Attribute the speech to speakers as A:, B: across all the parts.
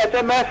A: HMF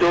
A: 2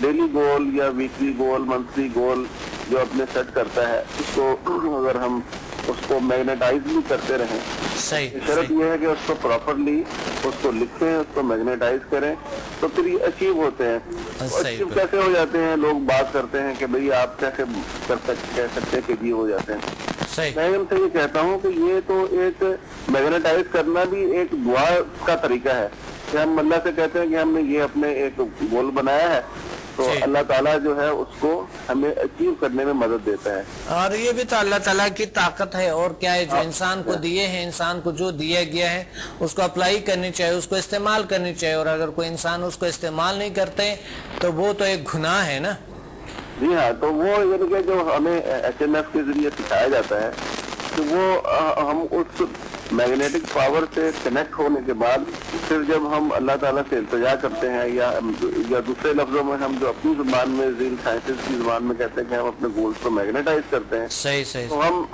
B: daily گول یا weekly گول monthly گول جو اپنے سیٹ کرتا ہے اس کو اگر ہم اس کو میگنیٹائز بھی کرتے رہیں، شرط یہ ہے کہ اس کو پراپرلی اس کو لکھیں، اس کو میگنیٹائز کریں تو پھر یہ اچیو ہوتے ہیں۔ اچیو کیسے ہو جاتے ہیں؟ لوگ بات کرتے ہیں کہ بھئی آپ کیسے کہہ سکتے کہ یہ ہو جاتے ہیں۔ میں ان سے یہ کہتا ہوں کہ یہ تو ایک میگنیٹائز کرنا بھی ایک دعا کا طریقہ ہے کہ ہم اللہ سے کہتے ہیں کہ ہم نے یہ اپنے ایک گول بنایا ہے تو اللہ تعالیٰ جو ہے اس کو ہمیں اچیو کرنے میں مدد دیتا ہے،
C: اور یہ بھی تو اللہ تعالیٰ کی طاقت ہے اور کیا ہے جو انسان کو دیے ہیں، انسان کو جو دیا گیا ہے اس کو اپلائی کرنی چاہیے، اس کو استعمال کرنی چاہیے، اور اگر کوئی انسان اس کو استعمال نہیں کرتے تو وہ تو ایک گناہ ہے نا۔
B: جی ہاں، تو وہ یعنی کہ جو ہمیں ایچ ایم ایف کے ذریعے سکھایا جاتا ہے کہ وہ ہم اس میگنیٹک پاور سے کنیکٹ ہونے کے بعد پھر جب ہم اللہ تعالیٰ سے التجا کرتے ہیں یا دوسرے لفظوں میں ہم جو اپنی زبان میں ذیل سائنسز کی زبان میں کہتے ہیں کہ ہم اپنے گولز کو میگنیٹائز کرتے ہیں، تو ہم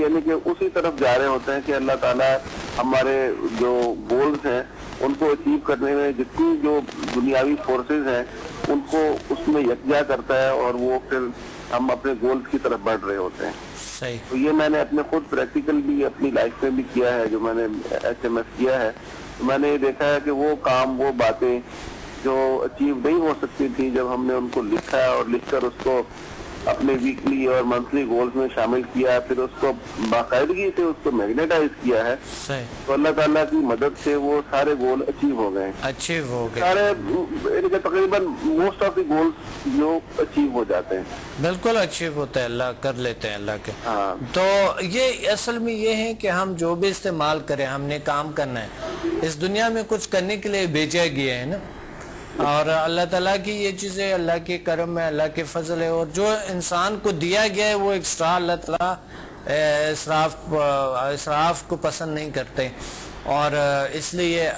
B: یعنی کہ اسی طرف جا رہے ہوتے ہیں کہ اللہ تعالیٰ ہمارے جو گولز ہیں ان کو اچیو کرنے میں جتنی جو دنیاوی فورسز ہیں ان کو اس میں یکجا کرتا ہے اور وہ پھر ہم اپنے گولز کی طرف بڑھ رہے ہوتے ہیں۔ تو یہ میں نے اپنے خود پریکٹیکل بھی اپنی لائف میں بھی کیا ہے، جو میں نے ایچ ایم ایس کیا ہے، تو میں نے یہ دیکھا ہے کہ وہ کام وہ باتیں جو اچیو نہیں ہو سکتی تھی جب ہم نے ان کو لکھا اور لکھ کر اس کو اپنے ویکلی اور منتھلی گولز میں شامل کیا، پھر اس کو باقاعدگی سے اس کو میگنیٹائز کیا ہے، تو اللہ تعالیٰ کی مدد سے وہ سارے گول اچیو ہو گئے، سارے تقریباً موسٹ آف دی گولز جو اچیو ہو جاتے ہیں،
C: بالکل اچیو ہوتا ہے، اللہ کر لیتے ہیں اللہ کے۔ تو یہ اصل میں یہ ہے کہ ہم جو بھی استعمال کریں، ہم نے کام کرنا ہے، اس دنیا میں کچھ کرنے کے لیے بھیجا گیا ہے نا، اور اللہ تعالیٰ کی یہ چیزیں اللہ کے کرم ہے، اللہ کے فضل ہے، اور جو انسان کو دیا گیا ہے وہ ایکسٹرا اللہ تعالیٰ اسراف کو پسند نہیں کرتے، اور اس لیے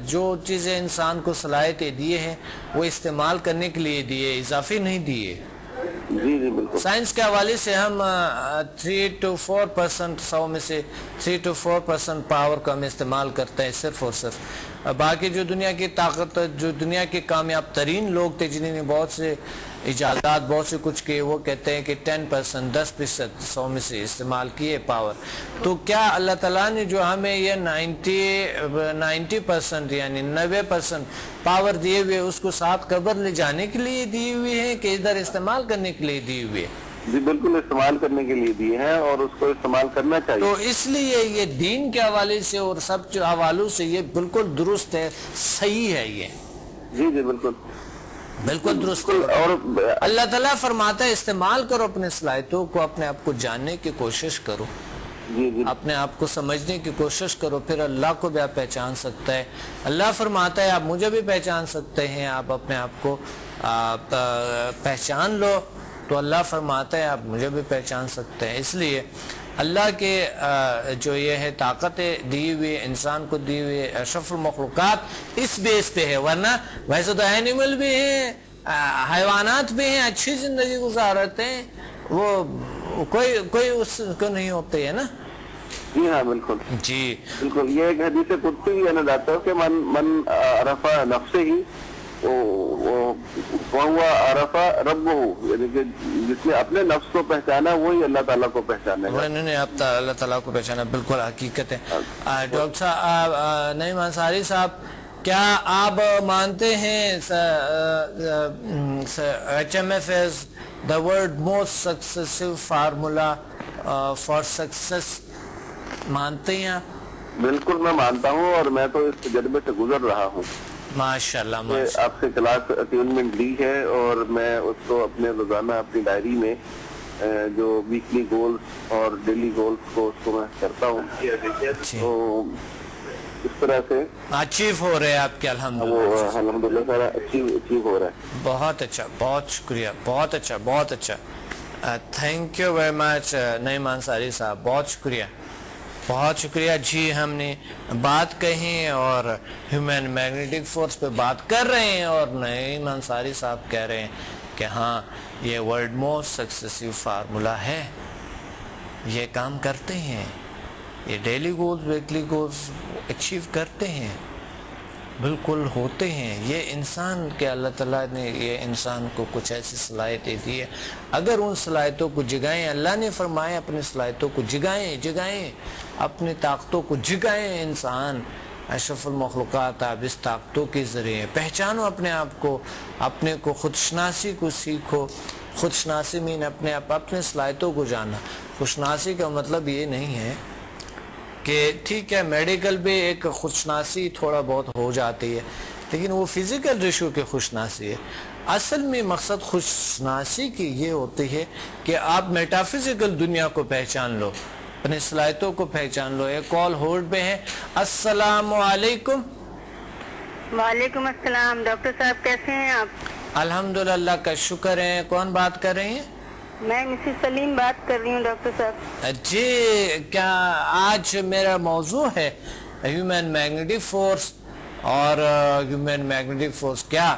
C: جو چیزیں انسان کو صلاحیتیں دیے ہیں وہ استعمال کرنے کے لیے دیے، اضافی نہیں دیے۔ سائنس کے حوالے سے ہم 3 to 4% 100 میں سے 3 to 4% پاور کا ہم استعمال کرتے ہیں صرف اور صرف۔ باقی جو دنیا کی طاقت، جو دنیا کے کامیاب ترین لوگ تھے جنہوں نے بہت سے ایجادات بہت سے کچھ کیے، وہ کہتے ہیں کہ 10% 10% 100 میں سے استعمال کیے پاور۔ تو کیا اللہ تعالیٰ نے جو ہمیں یہ 90% یعنی 90% پاور دیے ہوئے اس کو ساتھ قبر لے جانے کے لیے دیے ہوئے ہیں کہ ادھر استعمال کرنے کے لیے دیے ہوئے؟
B: جی بالکل استعمال کرنے کے لیے دیے ہیں اور اس کو استعمال کرنا چاہیے۔
C: تو اس لیے یہ دین کے حوالے سے اور سب حوالوں سے یہ بالکل درست ہے، صحیح ہے یہ۔
B: جی جی بالکل
C: بالکل درست ہے، اور اللہ تعالیٰ فرماتا ہے استعمال کرو اپنے صلاحیتوں کو، اپنے آپ کو جاننے کی کوشش کرو، اپنے آپ کو سمجھنے کی کوشش کرو، پھر اللہ کو بھی آپ پہچان سکتا ہے۔ اللہ فرماتا ہے آپ مجھے بھی پہچان سکتے ہیں، آپ اپنے آپ کو پہچان لو، تو اللہ فرماتا ہے آپ مجھے بھی پہچان سکتے ہیں۔ اس لیے اللہ کے جو یہ ہے طاقت دی ہوئی انسان کو دی ہوئی اشرف المخلوقات اس بیس پہ ہے، ورنہ ویسے تو اینیمل بھی ہیں، حیوانات بھی ہیں، اچھی زندگی گزارتے ہیں، وہ کوئی اس کو نہیں ہوتے ہے نا۔
B: جی ہاں بالکل
C: جی
B: بالکل، یہ ایک حدیث قدسی بھی ہے ڈاکٹر کہ من عرفہ نفسہ ہی وہ عرفہ ربہ، یعنی کہ جس نے اپنے نفس کو پہچانا وہی اللہ تعالیٰ کو پہچانے گا۔
C: انہوں نے اللہ تعالیٰ کو پہچانا، بالکل حقیقت ہے۔ ڈاکٹر صاحب نعیم انصاری صاحب، کیا آپ مانتے ہیں HMF is the world most successful formula for success؟ مانتے ہیں آپ؟
B: بالکل میں مانتا ہوں، اور میں تو اس تجربے سے گزر رہا ہوں۔
C: ماشاءاللہ
B: آپ سے کلاس اٹیونمنٹ لی ہے اور میں اس کو اپنے روزانہ اپنی ڈائری میں جو ویکلی گولز اور ڈیلی گولز کو اس کو میں کرتا ہوں، تو اس طرح سے
C: اچیو ہو رہے ہیں آپ کے
B: الحمدللہ سارا اچیو ہو رہا ہے۔
C: بہت اچھا، بہت شکریہ، بہت اچھا، بہت اچھا، تھینک یو ویری مچ نعیم انصاری صاحب، بہت شکریہ، بہت شکریہ۔ جی ہم نے بات کہی اور ہیومن میگنیٹک فورس پہ بات کر رہے ہیں، اور نعیم انصاری صاحب کہہ رہے ہیں کہ ہاں یہ ورلڈ موسٹ سکسیسفل فارمولا ہے، یہ کام کرتے ہیں، یہ daily goals weekly goals achieve کرتے ہیں۔ بالکل ہوتے ہیں. یہ انسان کے اللہ تعالیٰ نے یہ انسان کو کچھ ایسی صلاحیتیں دی ہے, اگر ان صلاحیتوں کو جگائیں, اللہ نے فرمایا اپنی صلاحیتوں کو جگائیں, اپنی طاقتوں کو جگائیں. انسان اشرف المخلوقات, آپ اس طاقتوں کے ذریعے پہچانو اپنے آپ کو, اپنے کو خودشناسی کو سیکھو. خودشناسی مین اپنے صلاحیتوں کو جانا. خودشناسی کا مطلب یہ نہیں ہے کہ ٹھیک ہے میڈیکل بھی ایک خوشناسی تھوڑا بہت ہو جاتی ہے, لیکن وہ فزیکل ریشو کی خوشناسی ہے. اصل میں مقصد خوشناسی کی یہ ہوتی ہے کہ آپ میٹافزیکل دنیا کو پہچان لو, اپنی صلاحیتوں کو پہچان لو. ایک کال ہولڈ پہ ہے. السلام علیکم.
D: وعلیکم السلام. ڈاکٹر صاحب کیسے ہیں آپ؟
C: الحمدللہ کا شکر ہے. کون بات کر رہی ہیں؟
D: میں مسز سلیم بات کر رہی ہوں ڈاکٹر صاحب.
C: جی, کیا آج میرا موضوع ہے ہیومن میگنیٹک فورس, اور ہیومن میگنیٹک فورس کیا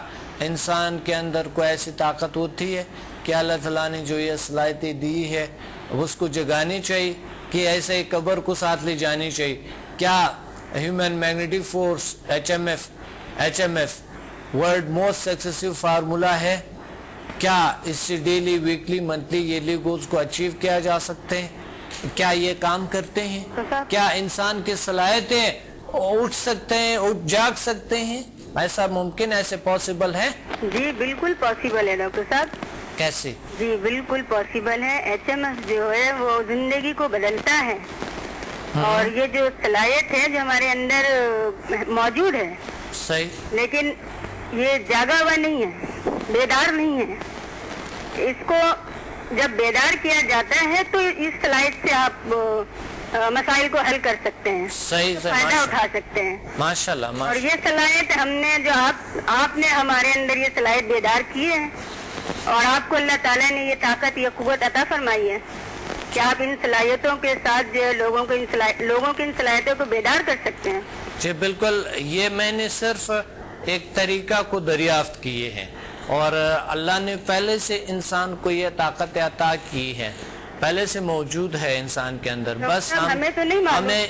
C: انسان کے اندر کوئی ایسی طاقت ہوتی ہے کہ اللہ تعالیٰ نے جو یہ صلاحیتیں دی ہے اس کو جگانی چاہیے, کہ ایسے ہی قبر کو ساتھ لے جانی چاہیے. کیا human magnetic force H M F world most successful formula ہے؟ کیا اس سے daily, weekly, monthly, yearly goals کو اچیو کیا جا سکتے ہیں؟ کیا یہ کام کرتے ہیں؟ کیا انسان کی صلاحیتیں اٹھ سکتے ہیں, اٹھ جاگ سکتے ہیں؟ ایسا ممکن, ایسے پاسبل ہے؟
D: جی بالکل پاسبل ہے ڈاکٹر صاحب.
C: کیسے؟
D: جی بالکل پاسبل ہے. ایچ ایم ایف جو ہے وہ زندگی کو بدلتا ہے, اور یہ جو صلاحیت ہے جو ہمارے اندر موجود ہے,
C: صحیح,
D: لیکن یہ جاگا ہوا نہیں ہے, بیدار نہیں ہے. اس کو جب بیدار کیا جاتا ہے تو اس صلاحیت سے آپ مسائل کو حل کر سکتے ہیں,
C: صحیح,
D: فائدہ اٹھا سکتے ہیں.
C: ماشاءاللہ.
D: اور یہ صلاحیت ہم نے جو آپ نے ہمارے اندر یہ صلاحیت بیدار کی ہے, اور آپ کو اللہ تعالیٰ نے یہ طاقت, یہ قوت عطا فرمائی ہے کہ آپ ان صلاحیتوں کے ساتھ جو لوگوں کی ان صلاحیتوں کو بیدار کر سکتے ہیں.
C: جی بالکل. یہ میں نے صرف ایک طریقہ کو دریافت کیے ہیں, اور اللہ نے پہلے سے انسان کو یہ طاقت عطا کی ہے, پہلے سے موجود ہے انسان کے اندر. بس ہمیں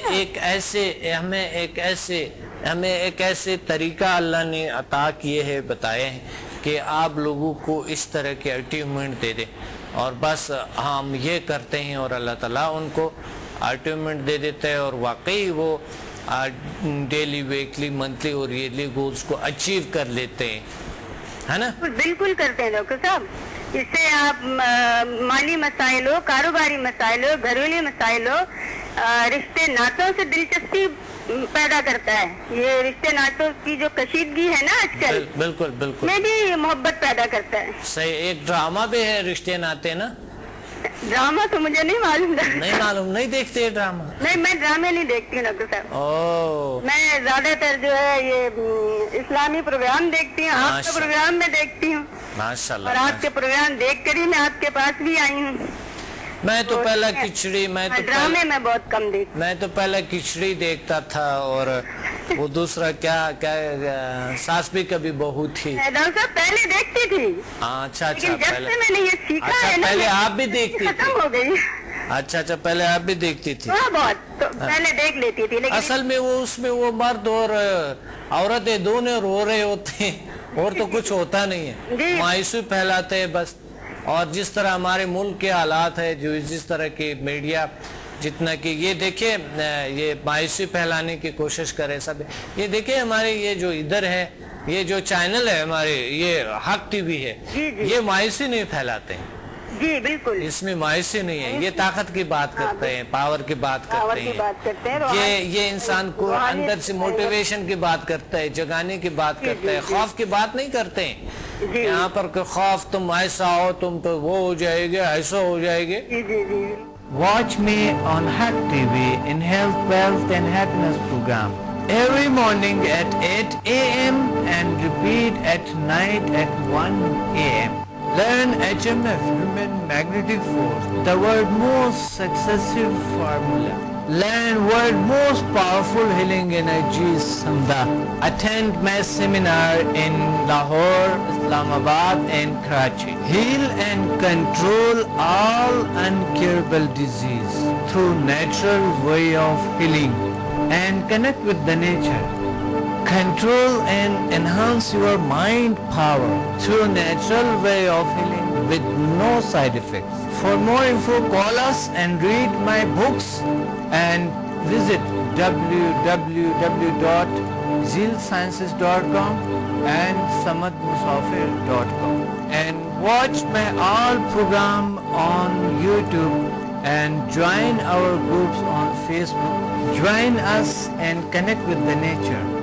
C: ایک ایسے طریقہ اللہ نے عطا کیے ہیں, بتائے ہیں کہ آپ لوگوں کو اس طرح کے اچیومنٹ دے دیں, اور بس ہم یہ کرتے ہیں اور اللہ تعالیٰ ان کو اچیومنٹ دے دیتا ہے, اور واقعی وہ ڈیلی, ویکلی, منتھلی اور ایئرلی گولز کو اچیو کر لیتے ہیں, ہے نا؟
D: بالکل کرتے ہیں ڈاکٹر صاحب. اس سے آپ مالی مسائل ہو, کاروباری مسائل ہو, گھریلو مسائل ہو, رشتے ناتوں سے دلچسپی پیدا کرتا ہے. یہ رشتے ناتوں کی جو کشیدگی ہے نا آج کل,
C: بالکل بالکل,
D: میں بھی محبت پیدا کرتا ہے.
C: صحیح. ایک ڈرامہ بھی ہے رشتے ناتے نا؟
D: ڈرامہ تو مجھے نہیں معلوم.
C: نہیں معلوم, نہیں دیکھتے ڈرامہ؟
D: نہیں, میں ڈرامے نہیں دیکھتی ہوں ڈاکٹر
C: صاحب.
D: میں زیادہ تر جو ہے یہ اسلامی پروگرام دیکھتی ہوں, آپ کے پروگرام میں دیکھتی ہوں,
C: ماشاءاللہ,
D: اور آپ کے پروگرام دیکھ کر ہی میں آپ کے پاس بھی آئی ہوں.
C: میں تو پہلا کھچڑی,
D: ڈرامے میں بہت کم دیکھتی.
C: میں تو پہلا کھچڑی دیکھتا تھا, اور وہ دوسرا کیا ساس بھی کبھی بہو تھی.
D: ڈاکٹر صاحب پہلے دیکھتی تھی.
C: اچھا,
D: جب سے میں نے یہ سیکھا ہے نا,
C: پہلے آپ بھی دیکھتی تھی؟
D: ختم ہو گئی.
C: اچھا, پہلے آپ بھی دیکھتی تھی؟
D: بہت پہلے دیکھ لیتی تھی, لیکن
C: اصل میں وہ اس میں وہ مرد اور عورتیں دونوں رو رہے ہوتے ہیں, اور تو کچھ ہوتا نہیں ہے, مایوسی پھیلاتے ہیں بس. اور جس طرح ہمارے ملک کے حالات ہے, جو جس طرح کی میڈیا جتنا کہ یہ دیکھیں, یہ مایوسی پھیلانے کی کوشش کرے سب. یہ دیکھیں ہمارے یہ جو ادھر ہے, یہ جو چینل ہے ہمارے, یہ حق ٹی وی ہے, یہ مایوسی نہیں پھیلاتے ہیں.
D: جی بالکل,
C: اس میں مایوسی نہیں ہے, یہ طاقت کی بات کرتے ہیں, پاور کی بات کرتے ہیں, یہ انسان کو اندر سے موٹیویشن کی بات کرتا ہے, جگانے کی بات کرتا ہے, خوف کی بات نہیں کرتے ہیں. یہاں پر کہ خوف تم ایسا ہو, تم تو وہ ہو جائے گے, ایسا ہو جائے گے. Watch me on Hack TV in Health, Wealth and Happiness program every morning at 8 a.m. and repeat at night at 1 a.m. Learn HMF, Human Magnetic Force, the world's most successful formula. Learn world's most powerful healing energies, Samda. Attend my seminar in Lahore, Islamabad and Karachi. Heal and control all incurable disease through natural way of healing and connect with the nature. control and enhance your mind power through natural way of healing with no side effects. For more info, call us and read my books and visit www.zealsciences.com and samadmusafir.com and watch my all program on YouTube and join our groups on Facebook. Join us and connect with the nature.